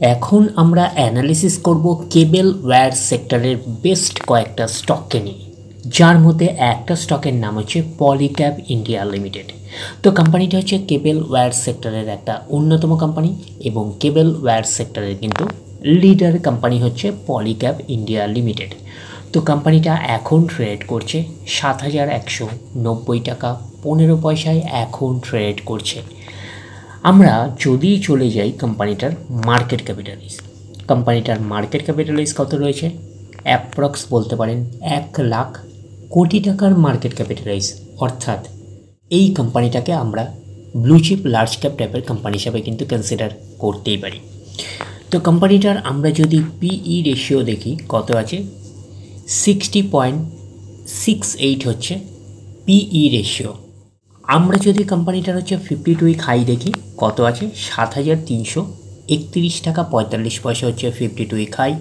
এখন আমরা অ্যানালিসিস করব কেবল ওয়্যার সেক্টরের বেস্ট কয়েকটা স্টককে নিয়ে, যার মধ্যে একটা স্টকের নাম হচ্ছে পলিক্যাব ইন্ডিয়া লিমিটেড। তো কোম্পানিটা হচ্ছে কেবল ওয়্যার সেক্টরের একটা অন্যতম কোম্পানি এবং কেবল ওয়্যার সেক্টরের কিন্তু লিডার কোম্পানি হচ্ছে পলিক্যাব ইন্ডিয়া লিমিটেড। তো কোম্পানিটা এখন ট্রেড করছে 7,190 টাকা 15 পয়সায় এখন ট্রেড করছে। আমরা যদি চলে যাই কোম্পানিটার মার্কেট ক্যাপিটালাইজ, কোম্পানিটার মার্কেট ক্যাপিটালাইজ কত রয়েছে? অ্যাপ্রক্স বলতে পারেন 1,00,000 কোটি টাকার মার্কেট ক্যাপিটালাইজ। অর্থাৎ এই কোম্পানিটাকে আমরা ব্লু চিপ লার্জ ক্যাপ টাইপের কোম্পানি হিসাবে কিন্তু কনসিডার করতেই পারি। তো কোম্পানিটার আমরা যদি পিই রেশিও দেখি কত আছে, 60.68 হচ্ছে পিই রেশিও। আমরা যদি কোম্পানিটার হচ্ছে 52 উইক হাই দেখি কত আছে, 7,331 টাকা 45 পয়সা হচ্ছে 52 উইক হাই।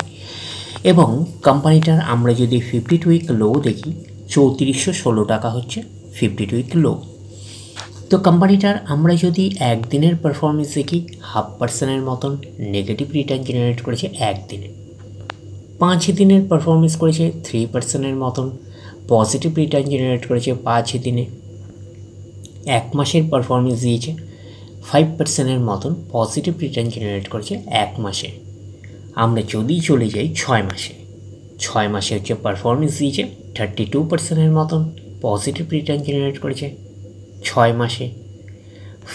এবং কোম্পানিটার আমরা যদি 52 উইক লো দেখি 3416 টাকা হচ্ছে 52 উইক লো। তো কোম্পানিটার আমরা যদি একদিনের পারফরমেন্স দেখি 0.5% মতন নেগেটিভ রিটার্ন জেনারেট করেছে একদিনে। 5 দিনের পারফরমেন্স করেছে 3% মতন পজিটিভ রিটার্ন জেনারেট করেছে 5 দিনে। 1 মাসের পারফরমেন্স দিয়েছে 5% মতন পজিটিভ রিটার্ন জেনারেট করেছে 1 মাসে। আমরা যদি চলে যাই 6 মাসে, 6 মাসে হচ্ছে পারফরমেন্স দিয়েছে 32% মতন পজিটিভ রিটার্ন জেনারেট করেছে 6 মাসে।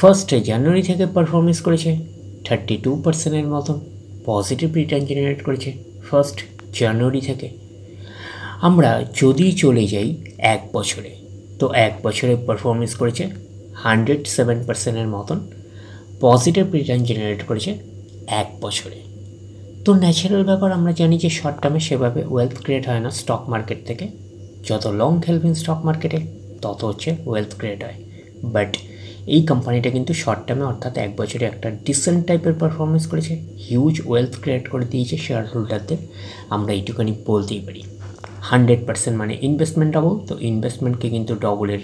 1 জানুয়ারি থেকে পারফরমেন্স করেছে 32% মতন পজিটিভ রিটার্ন জেনারেট করেছে 1 জানুয়ারি থেকে। আমরা যদি চলে যাই 1 বছরে, তো 1 বছরে পারফরমেন্স করেছে 107% মতন পজিটিভ রিটার্ন জেনারেট করেছে 1 বছরে। তো ন্যাচারাল ব্যাপার, আমরা জানি যে শর্ট টার্মে সেভাবে ওয়েলথ ক্রিয়েট হয় না স্টক মার্কেট থেকে। যত লং খেলবেন স্টক মার্কেটে তত হচ্ছে ওয়েলথ ক্রিয়েট হয়। বাট এই কোম্পানিটা কিন্তু শর্ট টার্মে অর্থাৎ 1 বছরে একটা ডিসেন্ট টাইপের পারফরমেন্স করেছে, হিউজ ওয়েলথ ক্রিয়েট করে দিয়েছে শেয়ার হোল্ডারদের, আমরা এইটুখানি বলতেই পারি। 100% মানে ইনভেস্টমেন্ট ডাবল, তো ইনভেস্টমেন্টকে কিন্তু ডবলের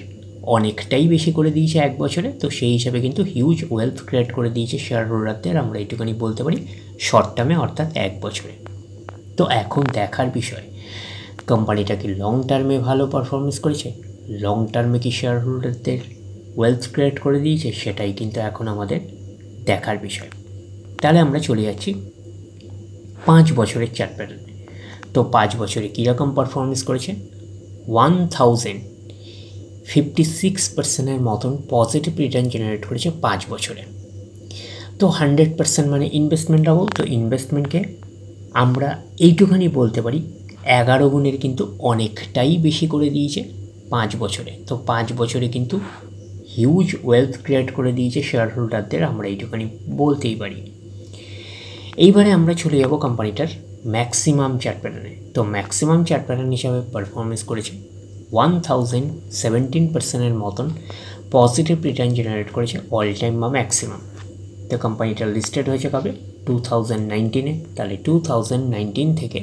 অনেকটাই বেশি করে দিয়েছে 1 বছরে। তো সেই হিসাবে কিন্তু হিউজ ওয়েলথ ক্রিয়েট করে দিয়েছে শেয়ার হোল্ডারদের, আমরা এইটুখানি বলতে পারি শর্ট টার্মে অর্থাৎ 1 বছরে। তো এখন দেখার বিষয় কোম্পানিটা কি লং টার্মে ভালো পারফরমেন্স করেছে, লং টার্মে কি শেয়ার হোল্ডারদের ওয়েলথ ক্রিয়েট করে দিয়েছে, সেটাই কিন্তু এখন আমাদের দেখার বিষয়। তাহলে আমরা চলে যাচ্ছি 5 বছরের চার্ট প্যাটার্নে। তো 5 বছরে কীরকম পারফরমেন্স করেছে, 1056% মতন পজিটিভ রিটার্ন জেনারেট করেছে 5 বছরে। তো 100% মানে ইনভেস্টমেন্ট ডাবল, তো ইনভেস্টমেন্টকে আমরা এইটুখানি বলতে পারি 11 গুণের কিন্তু অনেকটাই বেশি করে দিয়েছে 5 বছরে। তো 5 বছরে কিন্তু হিউজ ওয়েলথ ক্রিয়েট করে দিয়েছে শেয়ার হোল্ডারদের, আমরা এইটুখানি বলতেই পারি। এইবারে আমরা চলে যাব কোম্পানিটার ম্যাক্সিমাম চার্ট প্যাটার্নে। তো ম্যাক্সিমাম চার্ট প্যাটার্ন হিসাবে পারফরমেন্স করেছে 1017% মতন পজিটিভ রিটার্ন জেনারেট করেছে অল টাইম বা ম্যাক্সিমাম। তো কোম্পানিটা লিস্টেড হয়েছে কবে, 2019-এ। তাহলে 2019 থেকে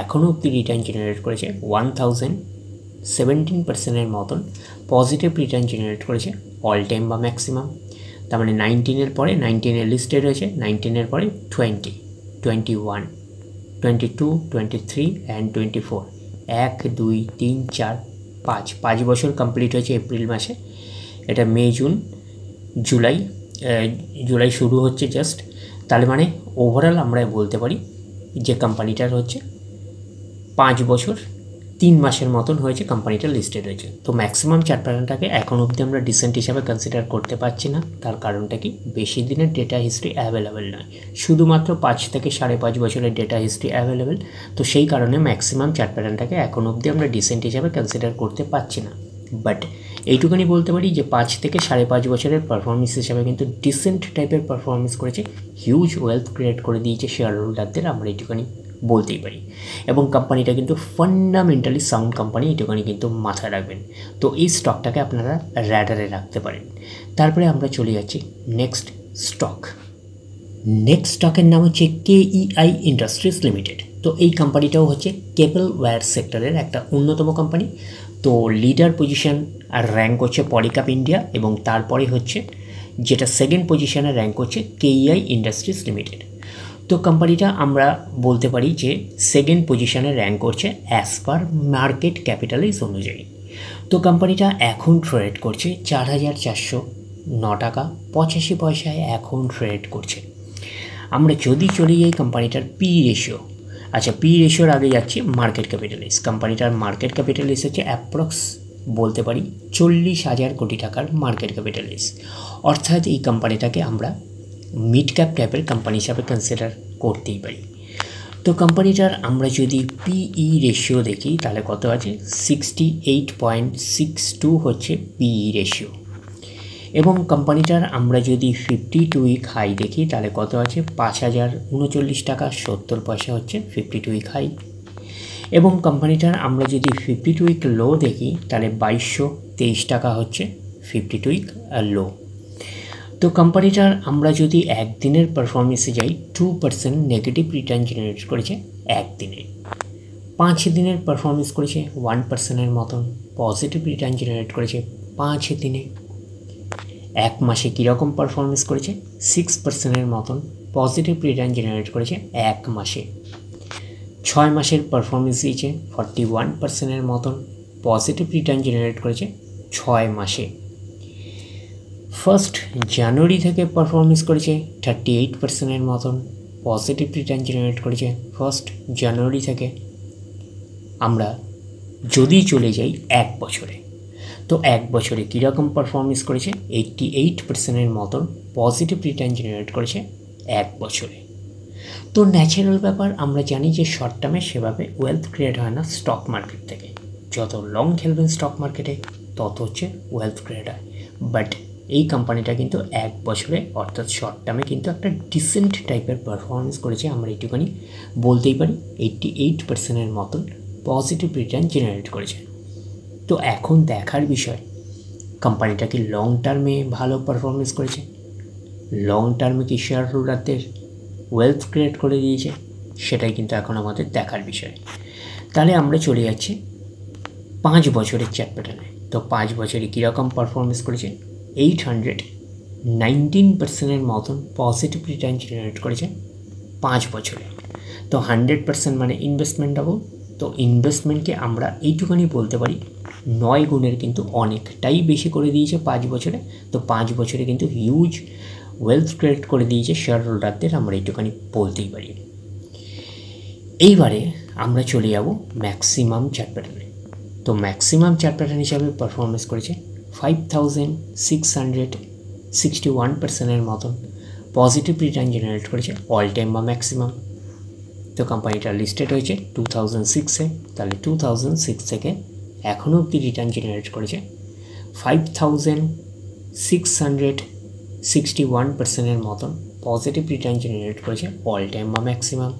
এখনও অব্দি রিটার্ন জেনারেট করেছে 1017% মতন পজিটিভ রিটার্ন জেনারেট করেছে অল টাইম বা ম্যাক্সিমাম। তার মানে 19-এর পরে, 19-এ লিস্টেড হয়েছে, 19-এর পরে 20, 21, 22, 23 অ্যান্ড 24, 1, 2, 3, 4, 5 বছর কমপ্লিট হয়েছে এপ্রিল মাসে। এটা মে, জুন, জুলাই শুরু হচ্ছে জাস্ট। তাহলে মানে ওভারঅল আমরা বলতে পারি যে কোম্পানিটার হচ্ছে 5 বছর 3 মাসের মতন হয়েছে কোম্পানিটা লিস্টেড হয়েছে। তো ম্যাক্সিমাম চার্ট প্যাটার্নটাকে এখন অবধি আমরা ডিসেন্ট হিসাবে কনসিডার করতে পারছি না। তার কারণটা কি, বেশি দিনের ডেটা হিস্ট্রি অ্যাভেলেবেল নয়, শুধুমাত্র 5 থেকে 5.5 বছরের ডেটা হিস্ট্রি অ্যাভেলেবেল। তো সেই কারণে ম্যাক্সিমাম চার্ট প্যাটার্নটাকে এখন অবধি আমরা ডিসেন্ট হিসাবে কনসিডার করতে পারছি না। বাট এইটুকুনি বলতে পারি যে 5 থেকে 5.5 বছরের পারফরমেন্স হিসাবে কিন্তু ডিসেন্ট টাইপের পারফরমেন্স করেছে, হিউজ ওয়েলথ ক্রিয়েট করে দিয়েছে শেয়ার হোল্ডারদের, আমরা এইটুকুনি বলতেই পারি। এবং কোম্পানিটা কিন্তু ফান্ডামেন্টালি সাউন্ড কোম্পানি, এইটুকুনি কিন্তু মাথায় রাখবেন। তো এই স্টকটাকে আপনারা র্যাডারে রাখতে পারেন। তারপরে আমরা চলে যাচ্ছি নেক্সট স্টক। নেক্সট স্টকের নাম হচ্ছে KEI ইন্ডাস্ট্রিজ লিমিটেড। তো এই কোম্পানিটাও হচ্ছে কেবল ওয়্যার সেক্টরের একটা অন্যতম কোম্পানি। তো লিডার পজিশন আর র্যাঙ্ক হচ্ছে পলিক্যাব ইন্ডিয়া, এবং তারপরে হচ্ছে যেটা সেকেন্ড পজিশনে র্যাঙ্ক হচ্ছে KEI ইন্ডাস্ট্রিজ লিমিটেড। তো তো কোম্পানিটা আমরা বলতে পারি যে সেকেন্ড পজিশনে র্যাঙ্ক করছে অ্যাজ পার মার্কেট ক্যাপিটালাইজ অনুযায়ী। তো কোম্পানিটা এখন ট্রেড করছে 4,409 টাকা 85 পয়সায় এখন ট্রেড করছে। আমরা যদি চলে যাই কোম্পানিটার পি রেশিও, আচ্ছা পি রেশিওর আগে যাচ্ছি মার্কেট ক্যাপিটালাইজ। কোম্পানিটার মার্কেট ক্যাপিটালাইজ হচ্ছে অ্যাপ্রক্স বলতে পারি 40,000 কোটি টাকার মার্কেট ক্যাপিটালাইজ, অর্থাৎ এই কোম্পানিটাকে আমরা মিড ক্যাপ টাইপের কোম্পানি হিসাবে কনসিডার করতেই পারি। তো কোম্পানিটার আমরা যদি পিই রেশিও দেখি তাহলে কত আছে, 68.62 হচ্ছে পিই রেশিও। এবং কোম্পানিটার আমরা যদি 52 উইক হাই দেখি তাহলে কত আছে, 5,039 টাকা 70 পয়সা হচ্ছে 52 উইক হাই। এবং কোম্পানিটার আমরা যদি 52 উইক লো দেখি তাহলে 2,223 টাকা হচ্ছে 52 উইক লো। তো কোম্পানিটার আমরা যদি একদিনের পারফরমেন্সে যাই 2% নেগেটিভ রিটার্ন জেনারেট করেছে একদিনে, 5 দিনের পারফরমেন্স করেছে 1%-এর মতন পজিটিভ রিটার্ন জেনারেট করেছে 5 দিনে। এক মাসে কীরকম পারফরমেন্স করেছে, 6%-এর মতন পজিটিভ রিটার্ন জেনারেট করেছে এক মাসে। 6 মাসের পারফরমেন্স দিয়েছে 41%-এর মতন পজিটিভ রিটার্ন জেনারেট করেছে 6 মাসে। 1 জানুয়ারি থেকে পারফরমেন্স করেছে 38%-এর মতন পজিটিভ রিটার্ন জেনারেট করেছে 1 জানুয়ারি থেকে। আমরা যদি চলে যাই এক বছরে, তো এক বছরে কীরকম পারফরমেন্স করেছে, 88%-এর মতন পজিটিভ রিটার্ন জেনারেট করেছে এক বছরে। তো ন্যাচারাল ব্যাপার, আমরা জানি যে শর্ট টার্মে সেভাবে ওয়েলথ ক্রিয়েট হয় না স্টক মার্কেট থেকে, যত লং খেলবেন স্টক মার্কেটে তত হচ্ছে ওয়েলথ ক্রিয়েট হয়। বাট এই কোম্পানিটা কিন্তু এক বছরে অর্থাৎ শর্ট টার্মে কিন্তু একটা ডিসেন্ট টাইপের পারফরমেন্স করেছে, আমরা এইটুখানি বলতেই পারি। 88%-এর মতন পজিটিভ রিটার্ন জেনারেট করেছে। তো এখন দেখার বিষয় কোম্পানিটা কি লং টার্মে ভালো পারফরমেন্স করেছে, লং টার্মে কি শেয়ার হোল্ডারদের ওয়েলথ ক্রিয়েট করে দিয়েছে, সেটাই কিন্তু এখন আমাদের দেখার বিষয়। তাহলে আমরা চলে যাচ্ছি 5 বছরের চার্ট প্যাটার্নে। তো 5 বছরে কীরকম পারফরমেন্স করেছে, 819%-এর মতন পজিটিভ রিটার্ন জেনারেট করেছে 5 বছরে। তো 100% মানে ইনভেস্টমেন্ট ডাবল। তো ইনভেস্টমেন্টকে আমরা এইটুখানি বলতে পারি 9 গুণের কিন্তু অনেকটাই বেশি করে দিয়েছে 5 বছরে। তো 5 বছরে কিন্তু হিউজ ওয়েলথ ক্রিয়েট করে দিয়েছে শেয়ার হোল্ডারদের, আমরা এইটুখানি বলতেই পারি। এইবারে আমরা চলে যাব ম্যাক্সিমাম চার্ট প্যাটার্নে। তো ম্যাক্সিমাম চার্ট প্যাটার্ন হিসাবে পারফরমেন্স করেছে 5,661%-এর মতন পজিটিভ রিটার্ন জেনারেট করেছে অল টাইম বা ম্যাক্সিমাম। তো কোম্পানিটা লিস্টেড হয়েছে 2006-এ, তাহলে 2006 থেকে এখনও অবধি রিটার্ন জেনারেট করেছে 5,661%-এর মতন পজিটিভ রিটার্ন জেনারেট করেছে অল টাইম বা ম্যাক্সিমাম।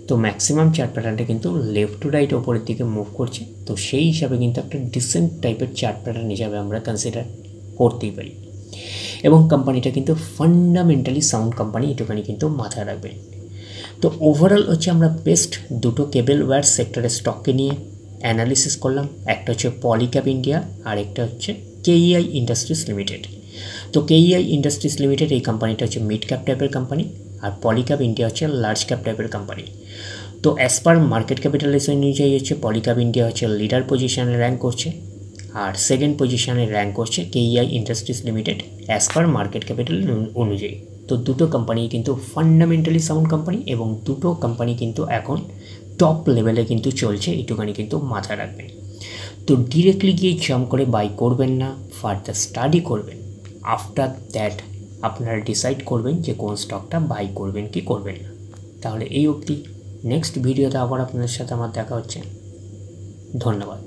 তো ম্যাক্সিমাম চার্ট প্যাটার্নটা কিন্তু লেফট টু রাইট ওপরের দিকে মুভ করছে, তো সেই হিসাবে কিন্তু একটা ডিসেন্ট টাইপের চার্ট প্যাটার্ন হিসাবে আমরা কনসিডার করতেই পারি। এবং কোম্পানিটা কিন্তু ফান্ডামেন্টালি সাউন্ড কোম্পানি, এটুখানি কিন্তু মাথায় রাখবেন। তো ওভারঅল হচ্ছে আমরা বেস্ট দুটো কেবল ওয়্যার সেক্টরের স্টককে নিয়ে অ্যানালিসিস করলাম। একটা হচ্ছে পলিক্যাপ ইন্ডিয়া আর একটা হচ্ছে কেইআই ইন্ডাস্ট্রিজ লিমিটেড। তো কেইআই ইন্ডাস্ট্রিজ লিমিটেড এই কোম্পানিটা হচ্ছে মিড ক্যাপ টাইপের কোম্পানি, আর পলিক্যাপ ইন্ডিয়া হচ্ছে লার্জ ক্যাপ টাইপের কোম্পানি। তো অ্যাজ পার মার্কেট ক্যাপিটালাইজেশন অনুযায়ী হচ্ছে পলিক্যাপ ইন্ডিয়া হচ্ছে লিডার পজিশনে র্যাঙ্ক করছে, আর সেকেন্ড পজিশনে র্যাঙ্ক করছে KEI industries limited as per market capital অনুযায়ী। তো দুটো কোম্পানি কিন্তু ফান্ডামেন্টালি সাউন্ড কোম্পানি, এবং দুটো কোম্পানি কিন্তু এখন টপ লেভেলে কিন্তু চলছে, এইটুখানি কিন্তু মাথায় রাখবেন। তো ডিরেক্টলি গিয়ে জাম্প করে বাই করবেন না, ফার্দার স্টাডি করবেন। আফটার দ্যাট আপনারা ডিসাইড করবেন যে কোন স্টকটা বাই করবেন কি করবেন না। তাহলে এই অবধি, নেক্সট ভিডিওতে আবার আপনাদের সাথে আমার দেখা হচ্ছে। ধন্যবাদ।